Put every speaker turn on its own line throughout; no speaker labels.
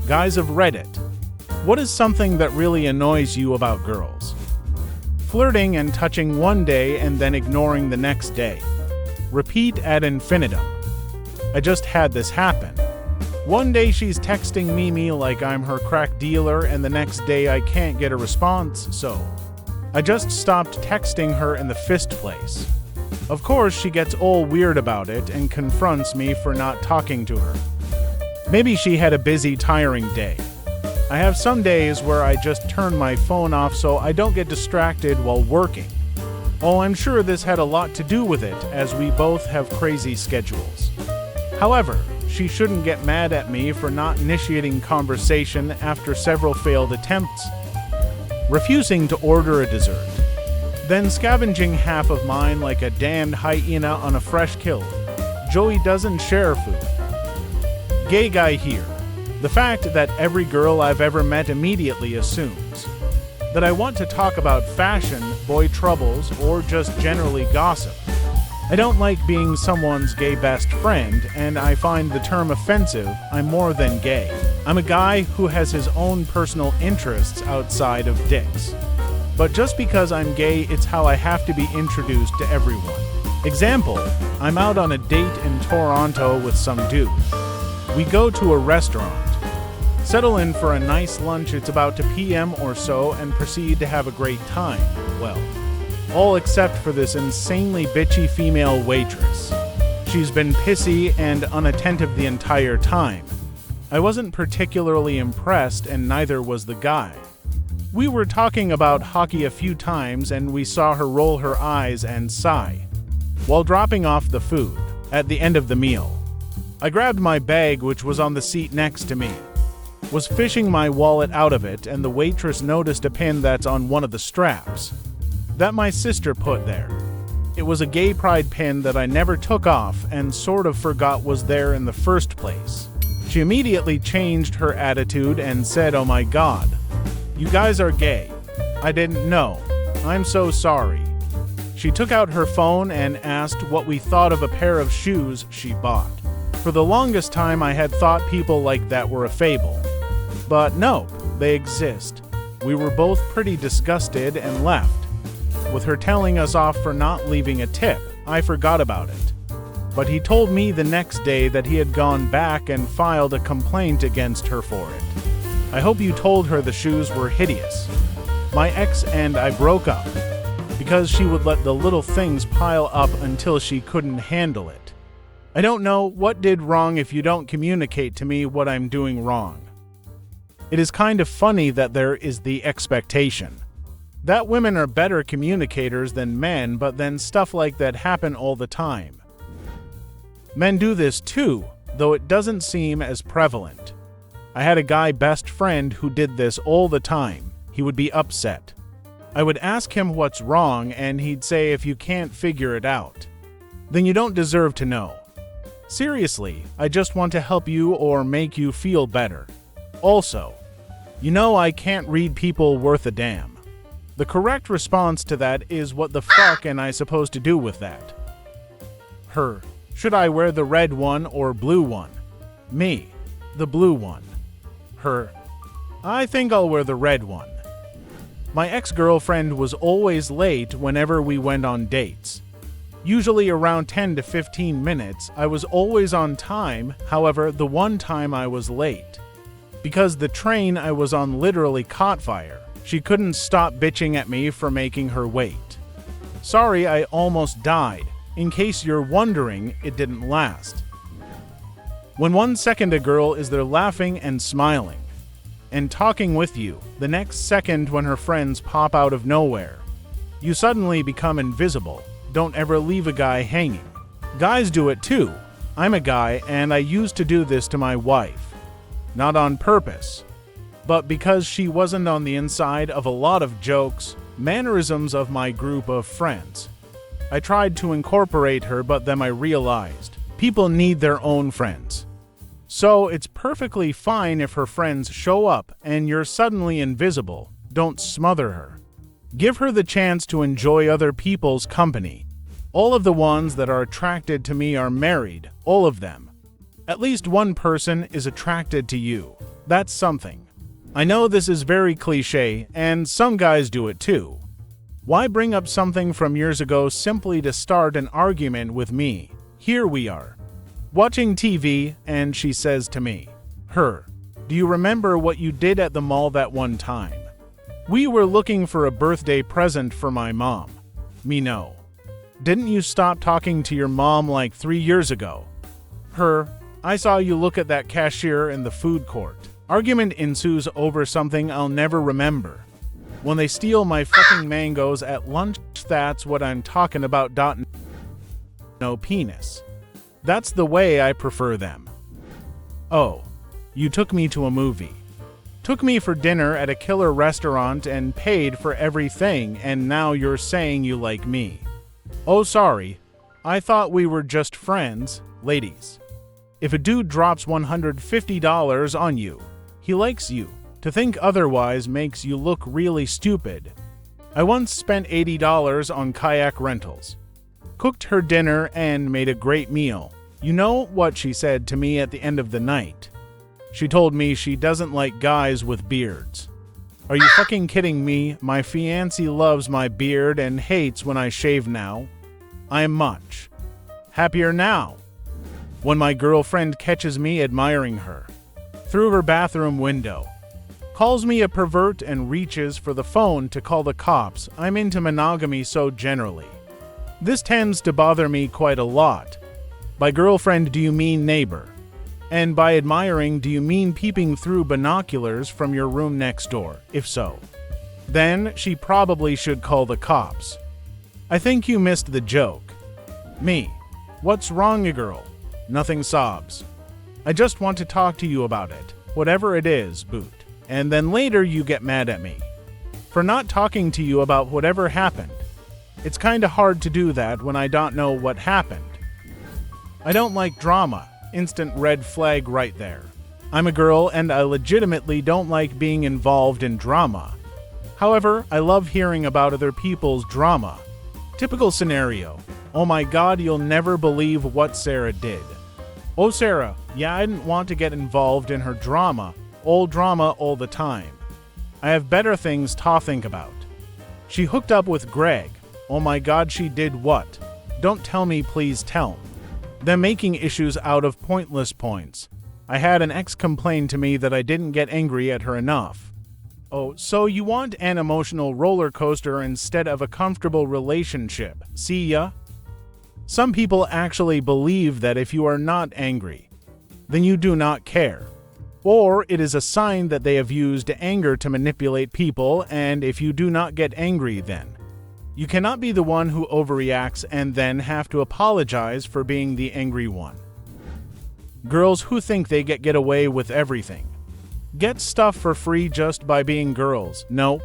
Guys of Reddit, what is something that really annoys you about girls? Flirting and touching one day and then ignoring the next day. Repeat ad infinitum. I just had this happen. One day she's texting Mimi like I'm her crack dealer, and the next day I can't get a response, so I just stopped texting her in the first place. Of course, she gets all weird about it and confronts me for not talking to her. Maybe she had a busy, tiring day. I have some days where I just turn my phone off so I don't get distracted while working. Oh, I'm sure this had a lot to do with it, as we both have crazy schedules. However, she shouldn't get mad at me for not initiating conversation after several failed attempts. Refusing to order a dessert. Then scavenging half of mine like a damned hyena on a fresh kill. Joey doesn't share food. Gay guy here. The fact that every girl I've ever met immediately assumes that I want to talk about fashion, boy troubles, or just generally gossip. I don't like being someone's gay best friend, and I find the term offensive. I'm more than gay. I'm a guy who has his own personal interests outside of dicks. But just because I'm gay, it's how I have to be introduced to everyone. Example, I'm out on a date in Toronto with some dude. We go to a restaurant. Settle in for a nice lunch, it's about 2 p.m. or so, and proceed to have a great time. Well, all except for this insanely bitchy female waitress. She's been pissy and unattentive the entire time. I wasn't particularly impressed, and neither was the guy. We were talking about hockey a few times, and we saw her roll her eyes and sigh while dropping off the food at the end of the meal. I grabbed my bag, which was on the seat next to me, was fishing my wallet out of it, and the waitress noticed a pin that's on one of the straps that my sister put there. It was a gay pride pin that I never took off and sort of forgot was there in the first place. She immediately changed her attitude and said, "Oh my God, you guys are gay. I didn't know. I'm so sorry." She took out her phone and asked what we thought of a pair of shoes she bought. For the longest time I had thought people like that were a fable. But no, they exist. We were both pretty disgusted and left. With her telling us off for not leaving a tip, I forgot about it. But he told me the next day that he had gone back and filed a complaint against her for it. I hope you told her the shoes were hideous. My ex and I broke up because she would let the little things pile up until she couldn't handle it. I don't know what did wrong if you don't communicate to me what I'm doing wrong. It is kind of funny that there is the expectation that women are better communicators than men, but then stuff like that happen all the time. Men do this too, though it doesn't seem as prevalent. I had a guy best friend who did this all the time. He would be upset. I would ask him what's wrong, and he'd say, "If you can't figure it out, then you don't deserve to know. Seriously, I just want to help you or make you feel better. Also, you know I can't read people worth a damn." The correct response to that is, "What the fuck am I supposed to do with that?" Her, "Should I wear the red one or blue one?" Me, "The blue one." Her, "I think I'll wear the red one." My ex-girlfriend was always late whenever we went on dates. Usually around 10 to 15 minutes, I was always on time. However, the one time I was late, because the train I was on literally caught fire, she couldn't stop bitching at me for making her wait. Sorry, I almost died. In case you're wondering, it didn't last. When 1 second a girl is there laughing and smiling and talking with you, the next second when her friends pop out of nowhere, you suddenly become invisible. Don't ever leave a guy hanging. Guys do it too. I'm a guy, and I used to do this to my wife. Not on purpose, but because she wasn't on the inside of a lot of jokes, mannerisms of my group of friends. I tried to incorporate her, but then I realized people need their own friends. So it's perfectly fine if her friends show up and you're suddenly invisible. Don't smother her. Give her the chance to enjoy other people's company. All of the ones that are attracted to me are married, all of them. At least one person is attracted to you. That's something. I know this is very cliche, and some guys do it too. Why bring up something from years ago simply to start an argument with me? Here we are, watching TV, and she says to me, do you remember what you did at the mall that one time? We were looking for a birthday present for my mom. Me, no. Didn't you stop talking to your mom like 3 years ago? I saw you look at that cashier in the food court. Argument ensues over something I'll never remember. When they steal my fucking mangoes at lunch, that's what I'm talking about. No penis. That's the way I prefer them. Oh, you took me to a movie. Took me for dinner at a killer restaurant and paid for everything, and now you're saying you like me. Oh, sorry. I thought we were just friends, ladies. If a dude drops $150 on you, he likes you. To think otherwise makes you look really stupid. I once spent $80 on kayak rentals. Cooked her dinner and made a great meal. You know what she said to me at the end of the night? She told me she doesn't like guys with beards. Are you fucking kidding me? My fiancé loves my beard and hates when I shave now. I am much happier now when my girlfriend catches me admiring her through her bathroom window, calls me a pervert and reaches for the phone to call the cops. I'm into monogamy, so generally this tends to bother me quite a lot. By girlfriend, do you mean neighbor? And by admiring, do you mean peeping through binoculars from your room next door? If so, then she probably should call the cops. I think you missed the joke. Me. What's wrong, you girl? Nothing, sobs. I just want to talk to you about it. Whatever it is, boot. And then later you get mad at me for not talking to you about whatever happened. It's kinda hard to do that when I don't know what happened. I don't like drama. Instant red flag right there. I'm a girl and I legitimately don't like being involved in drama. However, I love hearing about other people's drama. Typical scenario. Oh my god, you'll never believe what Sarah did. Oh Sarah, yeah, I didn't want to get involved in her drama all the time. I have better things to think about. She hooked up with Greg. Oh my god, she did what? Don't tell me, please tell. Them making issues out of pointless points. I had an ex complain to me that I didn't get angry at her enough. Oh, so you want an emotional roller coaster instead of a comfortable relationship. See ya? Some people actually believe that if you are not angry, then you do not care. Or it is a sign that they have used anger to manipulate people, and if you do not get angry, then you cannot be the one who overreacts and then have to apologize for being the angry one. Girls who think they get away with everything. Get stuff for free just by being girls. Nope.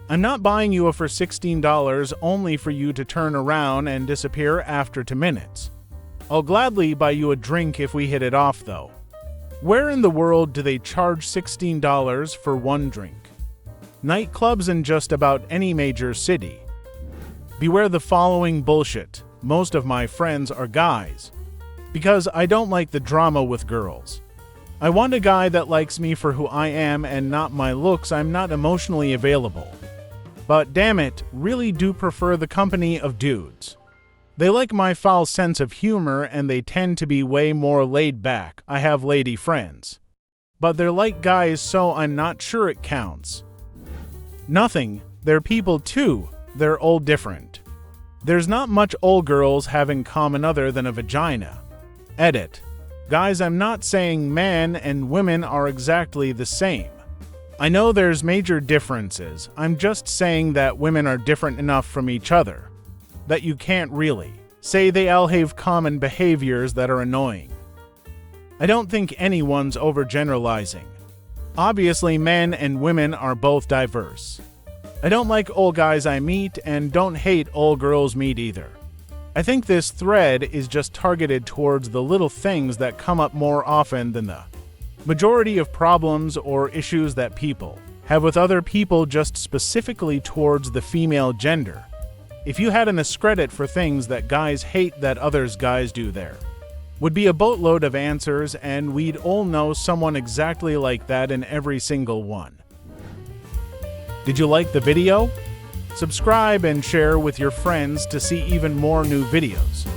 I'm not buying you for $16 only for you to turn around and disappear after 2 minutes. I'll gladly buy you a drink if we hit it off though. Where in the world do they charge $16 for one drink? Nightclubs in just about any major city. Beware the following bullshit. Most of my friends are guys. Because I don't like the drama with girls. I want a guy that likes me for who I am and not my looks. I'm not emotionally available. But damn it, really do prefer the company of dudes. They like my foul sense of humor and they tend to be way more laid back. I have lady friends. But they're like guys, so I'm not sure it counts. Nothing, they're people too. They're all different. There's not much all girls have in common other than a vagina. Edit. Guys, I'm not saying men and women are exactly the same. I know there's major differences. I'm just saying that women are different enough from each other that you can't really say they all have common behaviors that are annoying. I don't think anyone's overgeneralizing. Obviously, men and women are both diverse. I don't like all guys I meet and don't hate all girls meet either. I think this thread is just targeted towards the little things that come up more often than the majority of problems or issues that people have with other people, just specifically towards the female gender. If you had an discredit for things that guys hate that others guys do there, Would be a boatload of answers, and we'd all know someone exactly like that in every single one. Did you like the video? Subscribe and share with your friends to see even more new videos.